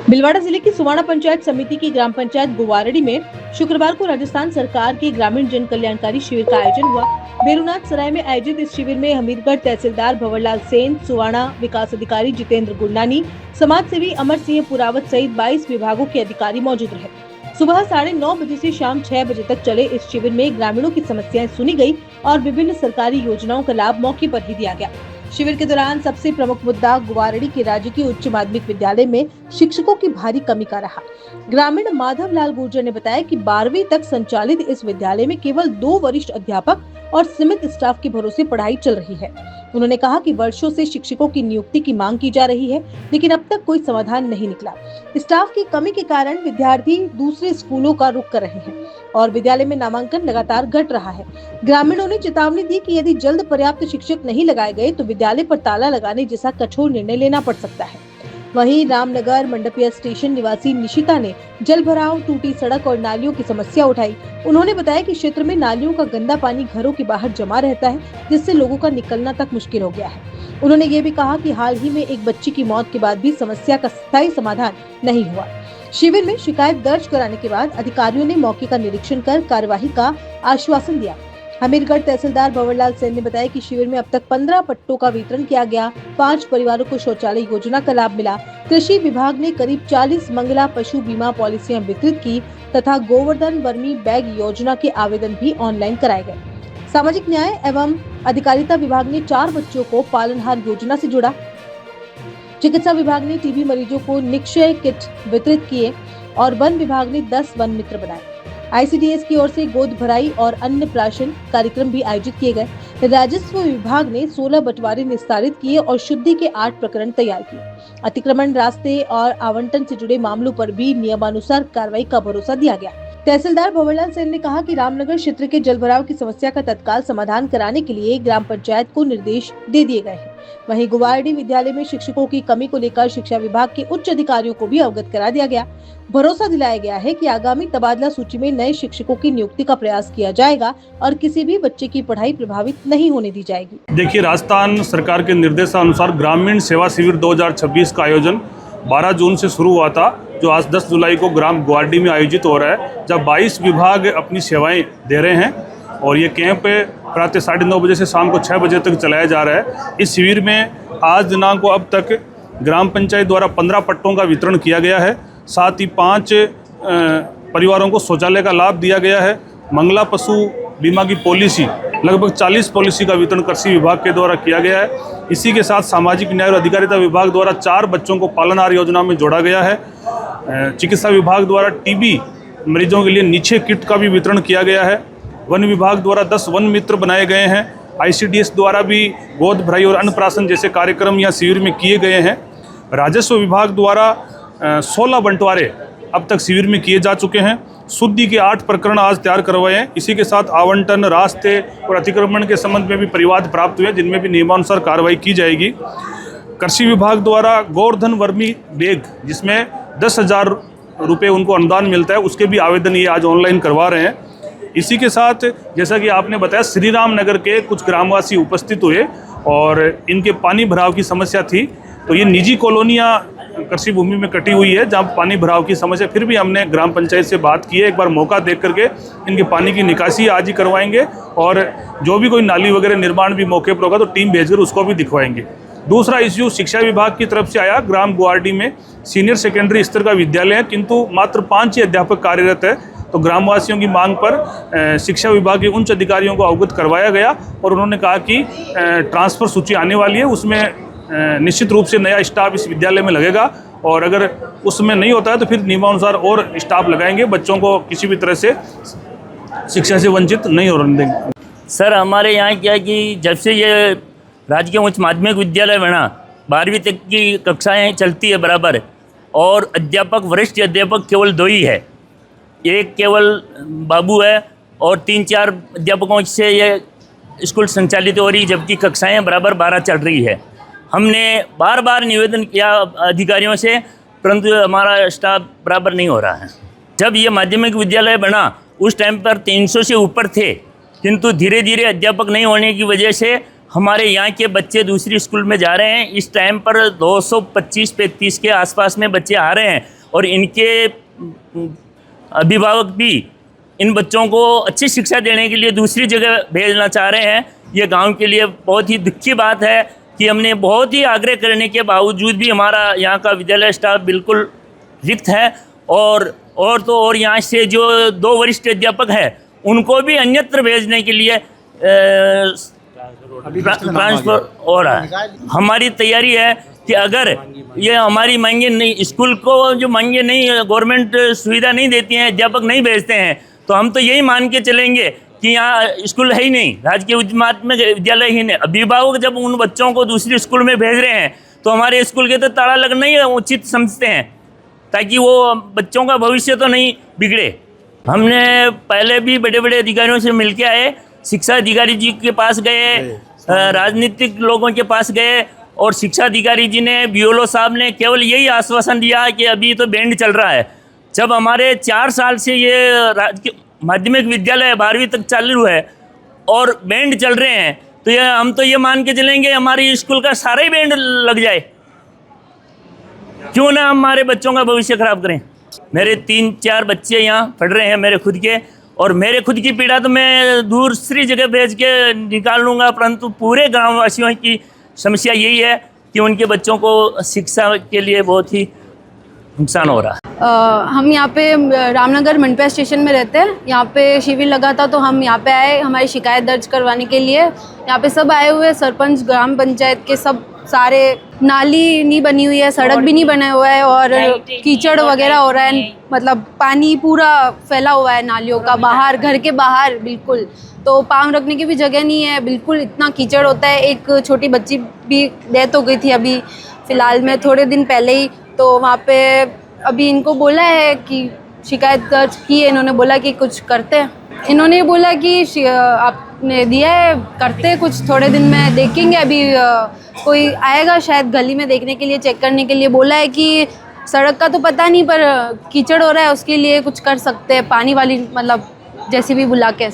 भीलवाड़ा जिले की सुवाना पंचायत समिति की ग्राम पंचायत गुवारड़ी में शुक्रवार को राजस्थान सरकार के ग्रामीण जन कल्याणकारी शिविर का आयोजन हुआ। बेरुनाथ सराय में आयोजित इस शिविर में हमीरगढ़ तहसीलदार भंवरलाल सेन, सुवाना विकास अधिकारी जितेंद्र गुरनानी, समाज सेवी अमर सिंह पुरावत सहित 22 विभागों के अधिकारी मौजूद रहे। सुबह 9:30 बजे से शाम 6 बजे तक चले इस शिविर में ग्रामीणों की समस्याएं सुनी गई और विभिन्न सरकारी योजनाओं का लाभ मौके पर ही दिया गया। शिविर के दौरान सबसे प्रमुख मुद्दा गुवारड़ी के राजकीय उच्च माध्यमिक विद्यालय में शिक्षकों की भारी कमी का रहा। ग्रामीण माधव लाल गुर्जर ने बताया कि 12वीं तक संचालित इस विद्यालय में केवल 2 वरिष्ठ अध्यापक और सीमित स्टाफ के भरोसे पढ़ाई चल रही है। उन्होंने कहा कि वर्षों से शिक्षकों की नियुक्ति की मांग की जा रही है, लेकिन अब तक कोई समाधान नहीं निकला। स्टाफ की कमी के कारण विद्यार्थी दूसरे स्कूलों का रुख कर रहे हैं और विद्यालय में नामांकन लगातार घट रहा है। ग्रामीणों ने चेतावनी दी कि यदि जल्द पर्याप्त शिक्षक नहीं लगाए गए तो विद्यालय पर ताला लगाने जैसा कठोर निर्णय लेना पड़ सकता है। वहीं रामनगर मंडपिया स्टेशन निवासी निशिता ने जल भराव, टूटी सड़क और नालियों की समस्या उठाई। उन्होंने बताया कि क्षेत्र में नालियों का गंदा पानी घरों के बाहर जमा रहता है, जिससे लोगों का निकलना तक मुश्किल हो गया है। उन्होंने ये भी कहा कि हाल ही में एक बच्ची की मौत के बाद भी समस्या का स्थायी समाधान नहीं हुआ। शिविर में शिकायत दर्ज कराने के बाद अधिकारियों ने मौके का निरीक्षण कर कार्यवाही का आश्वासन दिया। हमीरगढ़ तहसीलदार भंवरलाल सेन ने बताया कि शिविर में अब तक 15 पट्टों का वितरण किया गया। 5 परिवारों को शौचालय योजना का लाभ मिला। कृषि विभाग ने करीब 40 मंगला पशु बीमा पॉलिसियां वितरित की तथा गोवर्धन वर्मी बैग योजना के आवेदन भी ऑनलाइन कराए गए। सामाजिक न्याय एवं अधिकारिता विभाग ने 4 बच्चों को पालनहार योजना से जोड़ा। चिकित्सा विभाग ने टीबी मरीजों को निक्षय किट वितरित किए और वन विभाग ने 10 वन मित्र बनाए। ICDS की ओर से गोद भराई और अन्य प्राशन कार्यक्रम भी आयोजित किए गए। राजस्व विभाग ने 16 बंटवारे निस्तारित किए और शुद्धि के 8 प्रकरण तैयार किए। अतिक्रमण, रास्ते और आवंटन से जुड़े मामलों पर भी नियमानुसार कार्रवाई का भरोसा दिया गया। तहसीलदार भंवरलाल सेन ने कहा कि रामनगर क्षेत्र के जलभराव की समस्या का तत्काल समाधान कराने के लिए ग्राम पंचायत को निर्देश दे दिए गए हैं। वहीं गुवारड़ी विद्यालय में शिक्षकों की कमी को लेकर शिक्षा विभाग के उच्च अधिकारियों को भी अवगत करा दिया गया। भरोसा दिलाया गया है कि आगामी तबादला सूची में नए शिक्षकों की नियुक्ति का प्रयास किया जाएगा और किसी भी बच्चे की पढ़ाई प्रभावित नहीं होने दी जाएगी। देखिए, राजस्थान सरकार के निर्देशानुसार ग्रामीण सेवा शिविर 2026 का आयोजन 12 जून से शुरू हुआ था, जो आज 10 जुलाई को ग्राम गुवारड़ी में आयोजित हो रहा है, जब 22 विभाग अपनी सेवाएं दे रहे हैं और ये कैंप प्रातः 9:30 बजे से शाम को 6 बजे तक चलाया जा रहा है। इस शिविर में आज दिनांक को अब तक ग्राम पंचायत द्वारा 15 पट्टों का वितरण किया गया है। साथ ही 5 परिवारों को शौचालय का लाभ दिया गया है। मंगला पशु बीमा की पॉलिसी, लगभग 40 पॉलिसी का वितरण कृषि विभाग के द्वारा किया गया है। इसी के साथ सामाजिक न्याय और अधिकारिता विभाग द्वारा 4 बच्चों को पालनहार योजना में जोड़ा गया है। चिकित्सा विभाग द्वारा टीबी मरीजों के लिए निक्षय किट का भी वितरण किया गया है। वन विभाग द्वारा 10 वन मित्र बनाए गए हैं। ICDS द्वारा भी गोद भराई और अन्नप्राशन जैसे कार्यक्रम यहाँ शिविर में किए गए हैं। राजस्व विभाग द्वारा 16 बंटवारे अब तक शिविर में किए जा चुके हैं। शुद्धि के 8 प्रकरण आज तैयार करवाए हैं। इसी के साथ आवंटन, रास्ते और अतिक्रमण के संबंध में भी परिवाद प्राप्त हुए, जिनमें भी नियमानुसार कार्रवाई की जाएगी। कृषि विभाग द्वारा गोवर्धन वर्मी बैग, जिसमें 10,000 रुपये उनको अनुदान मिलता है, उसके भी आवेदन ये आज ऑनलाइन करवा रहे हैं। इसी के साथ जैसा कि आपने बताया, श्री राम नगर के कुछ ग्रामवासी उपस्थित हुए और इनके पानी भराव की समस्या थी। तो ये निजी कॉलोनियाँ कृषि भूमि में कटी हुई है, जहाँ पानी भराव की समस्या, फिर भी हमने ग्राम पंचायत से बात की है। एक बार मौका देख करके इनके पानी की निकासी आज ही करवाएंगे और जो भी कोई नाली वगैरह निर्माण भी मौके पर होगा तो टीम भेजकर उसको भी दिखवाएंगे। दूसरा इश्यू शिक्षा विभाग की तरफ से आया। ग्राम गुवारड़ी में सीनियर सेकेंडरी स्तर का विद्यालय है, किंतु मात्र 5 ही अध्यापक कार्यरत है। तो ग्रामवासियों की मांग पर शिक्षा विभाग के उच्च अधिकारियों को अवगत करवाया गया और उन्होंने कहा कि ट्रांसफ़र सूची आने वाली है, उसमें निश्चित रूप से नया स्टाफ इस विद्यालय में लगेगा और अगर उसमें नहीं होता है तो फिर नियमानुसार और स्टाफ लगाएंगे। बच्चों को किसी भी तरह से शिक्षा से वंचित नहीं होने देंगे। सर, हमारे यहाँ क्या है कि जब से ये राजकीय उच्च माध्यमिक विद्यालय बना, 12वीं तक की कक्षाएँ चलती है बराबर, और अध्यापक, वरिष्ठ अध्यापक केवल 2 ही है। एक केवल बाबू है और 3-4 अध्यापकों से ये स्कूल संचालित हो रही, जबकि कक्षाएँ बराबर 12 चल रही है। हमने बार बार निवेदन किया अधिकारियों से, परंतु हमारा स्टाफ बराबर नहीं हो रहा है। जब ये माध्यमिक विद्यालय बना उस टाइम पर 300 से ऊपर थे, किंतु धीरे धीरे अध्यापक नहीं होने की वजह से हमारे यहाँ के बच्चे दूसरी स्कूल में जा रहे हैं। इस टाइम पर 225-35 के आसपास में बच्चे आ रहे हैं और इनके अभिभावक भी इन बच्चों को अच्छी शिक्षा देने के लिए दूसरी जगह भेजना चाह रहे हैं। ये गांव के लिए बहुत ही दुख की बात है कि हमने बहुत ही आग्रह करने के बावजूद भी हमारा यहाँ का विद्यालय स्टाफ बिल्कुल रिक्त है और यहाँ से जो 2 वरिष्ठ अध्यापक हैं उनको भी अन्यत्र भेजने के लिए ट्रांसफर हो रहा है। हमारी तैयारी है कि अगर ये हमारी मांगे नहीं, स्कूल को जो मांगे नहीं, गवर्नमेंट सुविधा नहीं देती है, अध्यापक नहीं भेजते हैं, तो हम तो यही मान के चलेंगे कि यहाँ स्कूल है ही नहीं, राजकीय उच्च माध्यमिक विद्यालय ही नहीं। अभिभावक जब उन बच्चों को दूसरी स्कूल में भेज रहे हैं तो हमारे स्कूल के तो ताला लगना ही उचित समझते हैं, ताकि वो बच्चों का भविष्य तो नहीं बिगड़े। हमने पहले भी बड़े बड़े अधिकारियों से मिल के आए, शिक्षा अधिकारी जी के पास गए, राजनीतिक लोगों के पास गए, और शिक्षा अधिकारी जी ने, बीओलो साहब ने केवल यही आश्वासन दिया कि अभी तो बैंड चल रहा है। जब हमारे 4 साल से ये राजकीय माध्यमिक विद्यालय 12वीं तक चालू है और बैंड चल रहे हैं, तो ये हम तो ये मान के चलेंगे हमारी स्कूल का सारा ही बैंड लग जाए। क्यों ना हमारे बच्चों का भविष्य खराब करें। मेरे 3-4 बच्चे यहाँ पढ़ रहे हैं मेरे खुद के, और मेरे खुद की पीड़ा तो मैं दूसरी जगह भेज के निकाल लूँगा, परंतु पूरे गाँववासियों की समस्या यही है कि उनके बच्चों को शिक्षा के लिए बहुत ही नुकसान हो रहा है। हम यहाँ पे रामनगर मनपा स्टेशन में रहते हैं। यहाँ पे शिविर लगा था तो हम यहाँ पे आए हमारी शिकायत दर्ज करवाने के लिए। यहाँ पे सब आए हुए, सरपंच, ग्राम पंचायत के सब सारे। नाली नहीं बनी हुई है, सड़क भी नहीं बना हुआ है और कीचड़ वगैरह हो रहा है, मतलब पानी पूरा फैला हुआ है नालियों का बाहर, घर के बाहर बिल्कुल। तो पाँव रखने की भी जगह नहीं है, बिल्कुल इतना कीचड़ होता है। एक छोटी बच्ची भी डेथ हो गई थी अभी फ़िलहाल में, थोड़े दिन पहले ही। तो वहाँ पे अभी इनको बोला है कि शिकायत दर्ज की है, इन्होंने बोला कि कुछ करते हैं। इन्होंने बोला कि आपने दिया है, करते हैं कुछ, थोड़े दिन में देखेंगे। अभी कोई आएगा शायद गली में देखने के लिए, चेक करने के लिए। बोला है कि सड़क का तो पता नहीं, पर कीचड़ हो रहा है उसके लिए कुछ कर सकते हैं, पानी वाली मतलब जैसे भी बुला के।